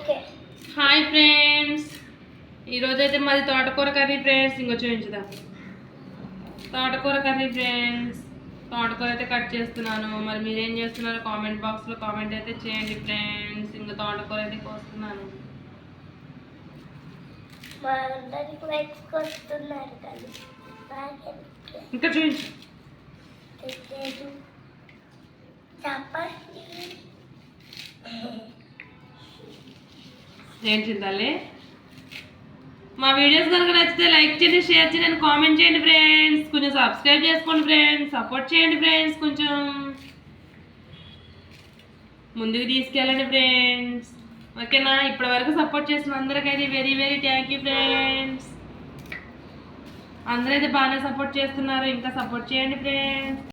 Hi friends, ఈరోజైతే మాది తోటకూర కర్రీ ఫ్రెండ్స్. ఇంకో చూపించుదా తోటకూర కర్రీ ఫ్రెండ్స్. తోటకూర అయితే కట్ చేస్తున్నాను. మరి మీరేం చేస్తున్నారో కామెంట్ బాక్స్లో కామెంట్ అయితే చేయండి ఫ్రెండ్స్. ఇంకా తోటకూర అయితే కోస్తున్నాను. ఇంకా చూపించు. ఏంటి చింతాలి? మా వీడియోస్ కనుక నచ్చితే లైక్ చేయండి, షేర్ చేయండి, కామెంట్ చేయండి ఫ్రెండ్స్. కొంచెం సబ్స్క్రైబ్ చేసుకోండి ఫ్రెండ్స్, సపోర్ట్ చేయండి ఫ్రెండ్స్. కొంచెం ముందుకు తీసుకెళ్ళండి ఫ్రెండ్స్. ఓకేనా? ఇప్పటి వరకు సపోర్ట్ చేసిన అందరికైతే very very thank you friends. అందరైతే బాగానే సపోర్ట్ చేస్తున్నారు. ఇంకా సపోర్ట్ చేయండి ఫ్రెండ్స్.